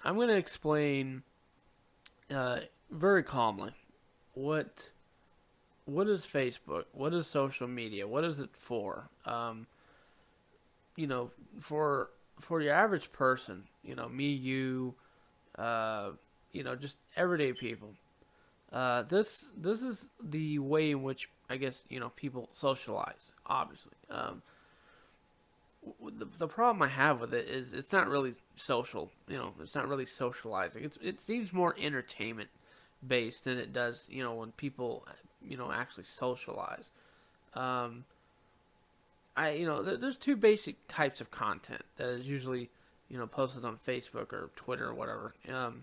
I'm going to explain very calmly what what is Facebook? What is social media? What is it for? You know, for your average person, me, you, uh, just everyday people. This is the way in which I guess people socialize. Obviously, the problem I have with it is it's not really social. It's not really socializing. It seems more entertainment based than it does. When people actually socialize. Um, there's two basic types of content that is usually posted on Facebook or Twitter or whatever. And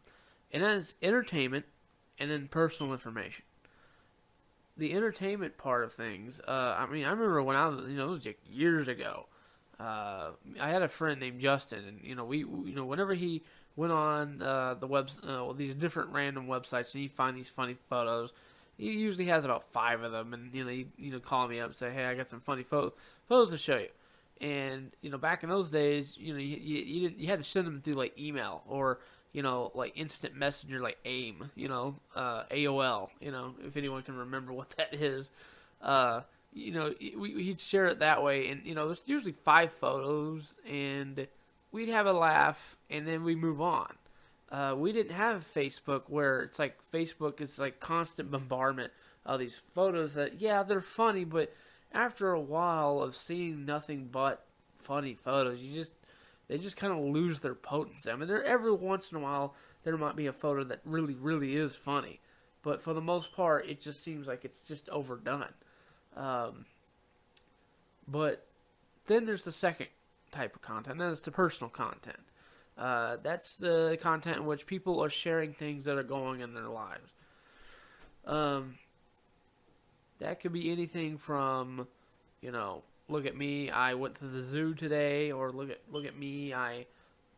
that is entertainment and then personal information. The entertainment part of things. I mean, I remember when I was it was like years ago. I had a friend named Justin, and we whenever he went on the these different random websites, and he'd find these funny photos. He usually has about 5 of them, and he call me up and say, "Hey, I got some funny photos to show you." And back in those days, you had to send them through like email or like instant messenger, like AIM, AOL, if anyone can remember what that is. Uh, he'd share it that way, and there's usually 5 photos, and we'd have a laugh, and then we move on. We didn't have Facebook where it's like Facebook is like constant bombardment of these photos that they're funny, but after a while of seeing nothing but funny photos, they just kind of lose their potency. I mean, every once in a while there might be a photo that really really is funny, but for the most part, it just seems like it's just overdone. Um, but then there's the second type of content, and that's the personal content. That's the content in which people are sharing things that are going in their lives. Um, that could be anything from, look at me, I went to the zoo today, or look at me, I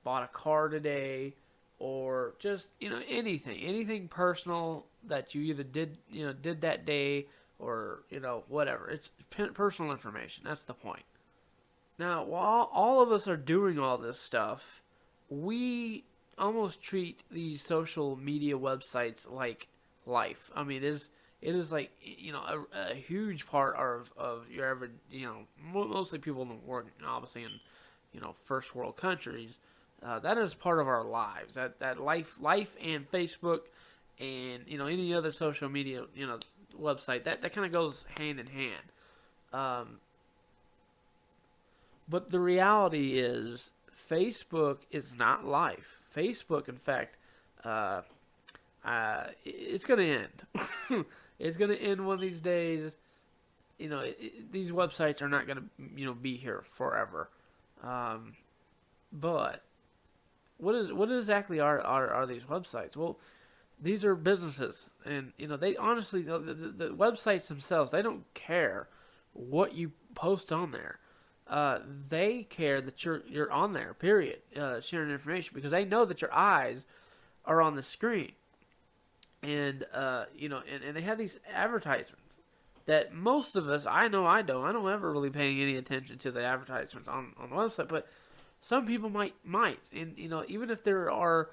bought a car today, or just anything personal that you either did that day, or whatever. It's personal information. That's the point. Now, while all of us are doing all this stuff, we almost treat these social media websites like life. I mean, it is like a huge part of your average mostly people in the world, obviously in first world countries. That is part of our lives. That life and Facebook and any other social media website that kind of goes hand in hand. Um, but the reality is, Facebook is not life. Facebook, in fact, uh, it's going to end. It's going to end one of these days. These websites are not going to, be here forever. Um, but what exactly are these websites? Well, these are businesses, and they honestly the websites themselves, they don't care what you post on there. They care that you're on there. Period. Sharing information because they know that your eyes are on the screen, and and they have these advertisements that most of us, I know, I don't ever really paying any attention to the advertisements on the website, but some people might, and even if there are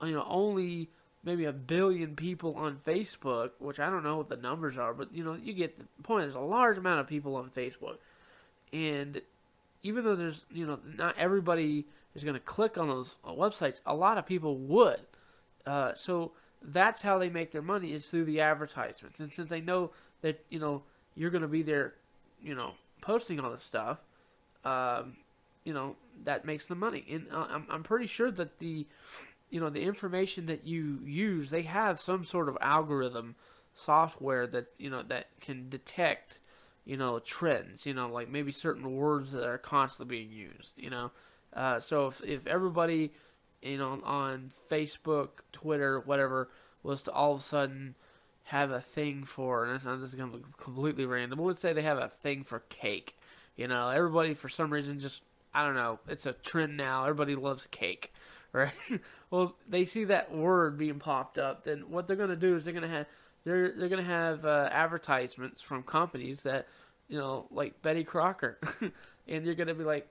only maybe 1 billion people on Facebook, which I don't know what the numbers are, but you get the point. There's a large amount of people on Facebook, and even though there's not everybody is going to click on those websites, a lot of people would. So that's how they make their money, is through the advertisements. And since they know that you're going to be there, posting all this stuff, um, that makes the money. And I'm pretty sure that the information that you use, they have some sort of algorithm software that that can detect trends, like maybe certain words that are constantly being used, so if everybody on Facebook, Twitter, whatever, was to all of a sudden have a thing for, and this is going to be completely random, but let's say they have a thing for cake. Everybody for some reason just, I don't know, it's a trend now. Everybody loves cake, right? Well, they see that word being popped up, then what they're going to do is they're going to have advertisements from companies that, like Betty Crocker, and you're going to be like,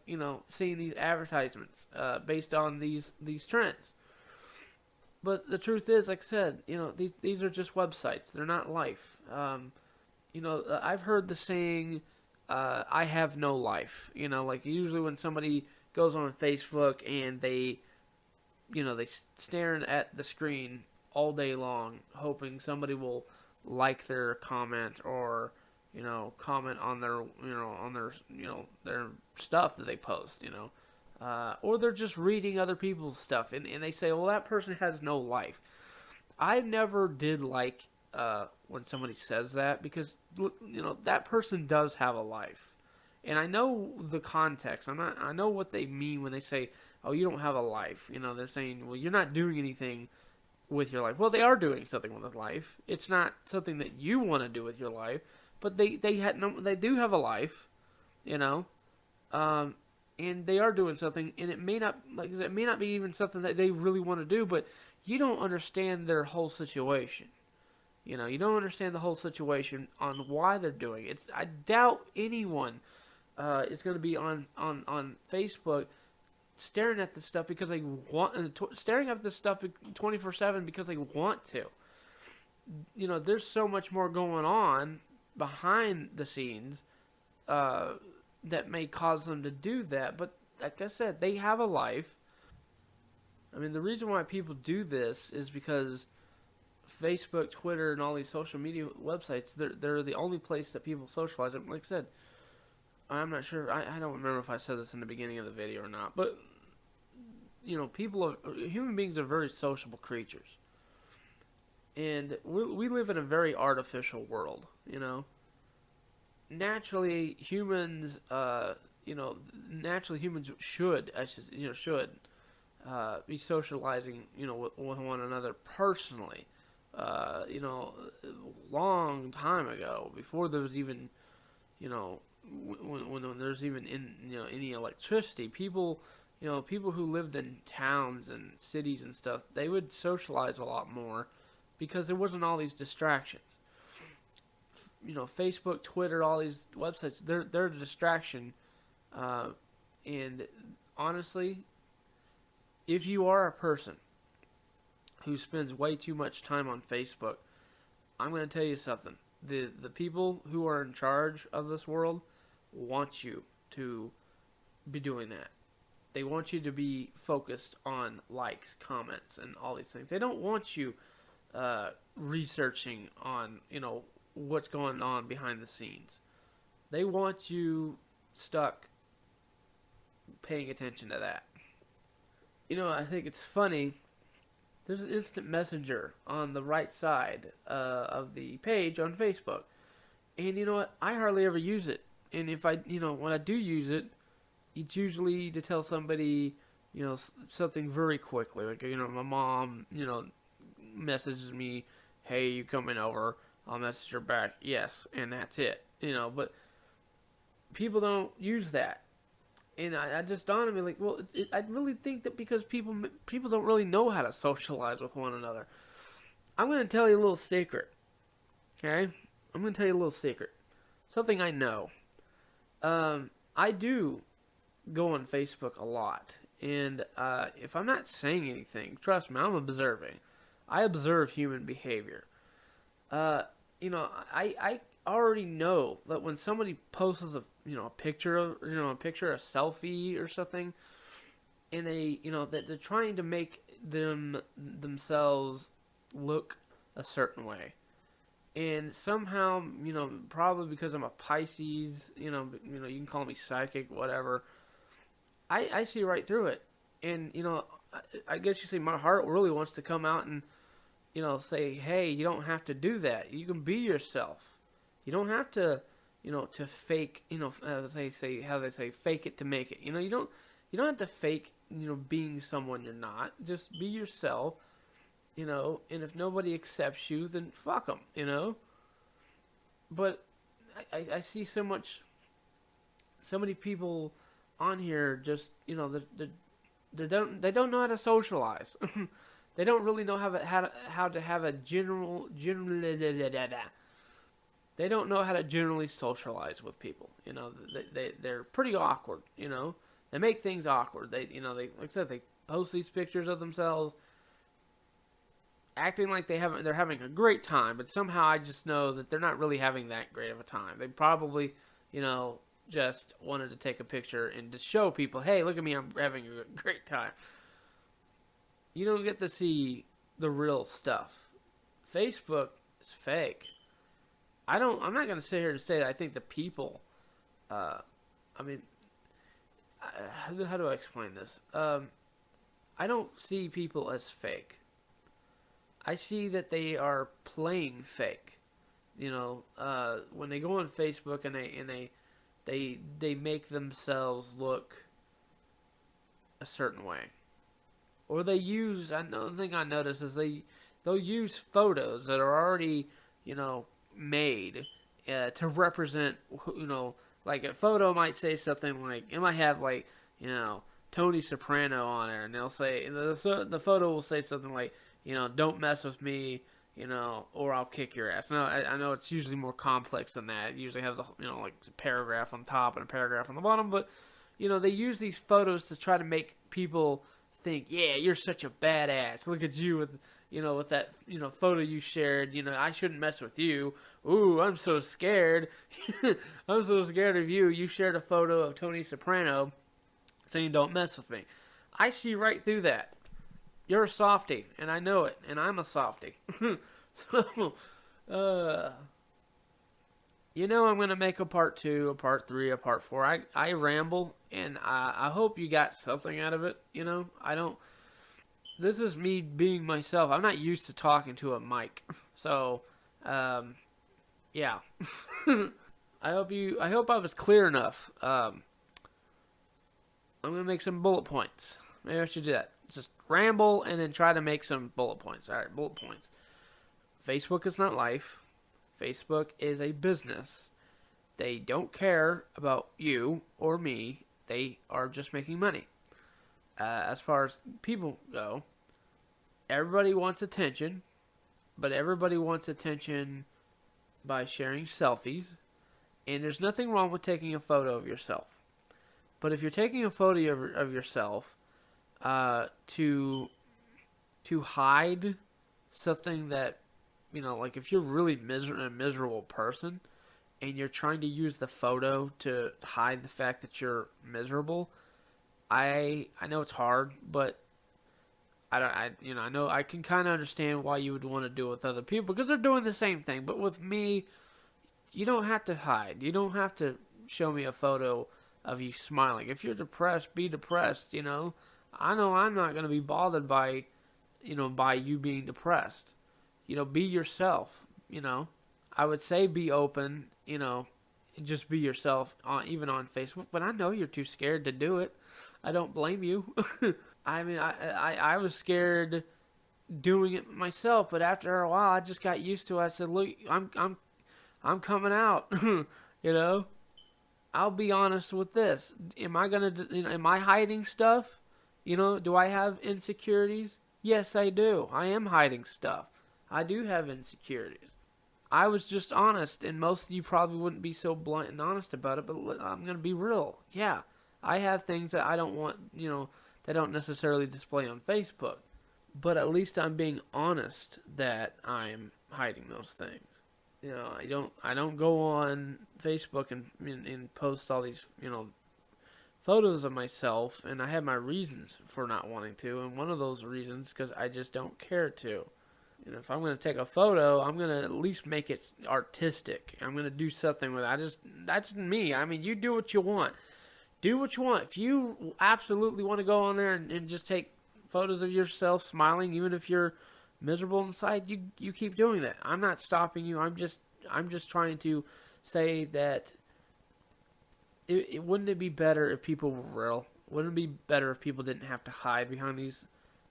seeing these advertisements based on these trends. But the truth is, like I said, these are just websites. They're not life. I've heard the saying, "I have no life." Like usually when somebody goes on Facebook and they staring at the screen all day long, hoping somebody will like their comment or comment on their stuff that they post. Or they're just reading other people's stuff, and they say, "Well, that person has no life." I never did like when somebody says that, because that person does have a life, and I know the context. I know what they mean when they say, "Oh, you don't have a life." They're saying, "Well, you're not doing anything with your life." Well, they are doing something with their life. It's not something that you want to do with your life, but they do have a life, you know. Um, and they are doing something, and it may not, like I said, it may not be even something that they really want to do, but you don't understand their whole situation. You don't understand the whole situation on why they're doing it. I doubt anyone is going to be on Facebook staring at this stuff because they want, staring at this stuff 24/7 because they want to. There's so much more going on behind the scenes that may cause them to do that. But like I said, they have a life. I mean, the reason why people do this is because Facebook, Twitter, and all these social media websites, they're the only place that people socialize. And like I said, I'm not sure, I don't remember if I said this in the beginning of the video or not, but, human beings are very sociable creatures. And we live in a very artificial world, Naturally, humans, should, be socializing, with one another personally. Long time ago, before there was even, when there's even any electricity, people who lived in towns and cities and stuff, they would socialize a lot more because there wasn't all these distractions. Facebook, Twitter, all these websites, they're a distraction. And honestly, if you are a person who spends way too much time on Facebook, I'm going to tell you something. The people who are in charge of this world want you to be doing that. They want you to be focused on likes, comments, and all these things. They don't want you researching on, what's going on behind the scenes. They want you stuck paying attention to that. I think it's funny. There's an instant messenger on the right side of the page on Facebook. And you know what? I hardly ever use it. And if when I do use it, it's usually to tell somebody, something very quickly. Like, my mom, messages me, "Hey, you coming over?" I'll message her back, "Yes," and that's it. But people don't use that. And I just dawned on me, like, well, I really think that because people don't really know how to socialize with one another. I'm going to tell you a little secret, okay? I'm going to tell you a little secret. Something I know. I do go on Facebook a lot. And if I'm not saying anything, trust me, I'm observing. I observe human behavior. I already know that when somebody posts a picture, a selfie or something, and that they're trying to make themselves look a certain way, and somehow, probably because I'm a Pisces, you can call me psychic, whatever. I see right through it, and I guess you say my heart really wants to come out and say, "Hey, you don't have to do that. You can be yourself. You don't have to, to fake, as they say, how they say, fake it to make it. You don't have to fake, being someone you're not. Just be yourself, and if nobody accepts you, then fuck them, But I see so many people on here just, they don't know how to socialize. They don't really know how to have a they don't know how to generally socialize with people. They're pretty awkward. They make things awkward. They like I said, they post these pictures of themselves, acting like they're having a great time, but somehow I just know that they're not really having that great of a time. They probably, just wanted to take a picture and to show people, hey, look at me, I'm having a great time. You don't get to see the real stuff. Facebook is fake. I'm not going to sit here and say that I think the people, I mean, how do I explain this? I don't see people as fake. I see that they are playing fake. When they go on Facebook and they make themselves look a certain way, or they use. Another thing I notice is they'll use photos that are already made to represent. Like a photo might say something like it might have Tony Soprano on there, and they'll say the photo will say something like don't mess with me, or I'll kick your ass. No, I know it's usually more complex than that. It usually has like a paragraph on top and a paragraph on the bottom, but they use these photos to try to make people think, yeah, you're such a badass. Look at you with with that photo you shared. I shouldn't mess with you. Ooh, I'm so scared. I'm so scared of you. You shared a photo of Tony Soprano saying don't mess with me. I see right through that. You're a softie, and I know it, and I'm a softie. So, I'm going to make a part 2, a part 3, a part 4. I ramble, and I hope you got something out of it. This is me being myself. I'm not used to talking to a mic. So, yeah. I hope I was clear enough. I'm going to make some bullet points. Maybe I should do that. Just ramble and then try to make some bullet points. All right, bullet points. Facebook is not life. Facebook is a business. They don't care about you or me. They are just making money. As far as people go, everybody wants attention, but everybody wants attention by sharing selfies. And there's nothing wrong with taking a photo of yourself. But if you're taking a photo of yourself to hide something that, like if you're really a miserable person and you're trying to use the photo to hide the fact that you're miserable, I know it's hard, but I know I can kind of understand why you would want to do it with other people because they're doing the same thing. But with me, you don't have to hide. You don't have to show me a photo of you smiling. If you're depressed, be depressed. I know I'm not going to be bothered by you being depressed. Be yourself. I would say be open. Just be yourself even on Facebook. But I know you're too scared to do it. I don't blame you. I mean, I was scared doing it myself, but after a while, I just got used to it. I said, "Look, I'm coming out." I'll be honest with this. Am I hiding stuff? Do I have insecurities? Yes, I do. I am hiding stuff. I do have insecurities. I was just honest, and most of you probably wouldn't be so blunt and honest about it, but I'm going to be real. Yeah, I have things that I don't want, that don't necessarily display on Facebook. But at least I'm being honest that I'm hiding those things. I don't go on Facebook and post all these, photos of myself, and I have my reasons for not wanting to, and one of those reasons because I just don't care to. If I'm going to take a photo, I'm going to at least make it artistic. I'm going to do something with it. That's me. I mean, you do what you want. Do what you want. If you absolutely want to go on there and just take photos of yourself smiling, even if you're miserable inside, you keep doing that. I'm not stopping you. I'm just trying to say that wouldn't it be better if people were real? Wouldn't it be better if people didn't have to hide behind these,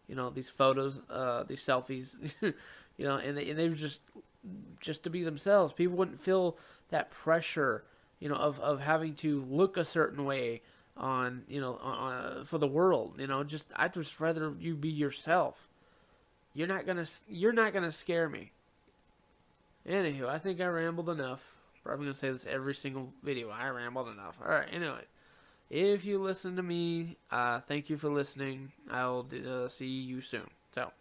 these photos, these selfies, and they were just to be themselves. People wouldn't feel that pressure, of having to look a certain way on, for the world. I'd just rather you be yourself. You're not gonna scare me. Anywho, I think I rambled enough. Probably gonna say this every single video. I rambled enough. All right. Anyway, if you listen to me, thank you for listening. I'll see you soon. So.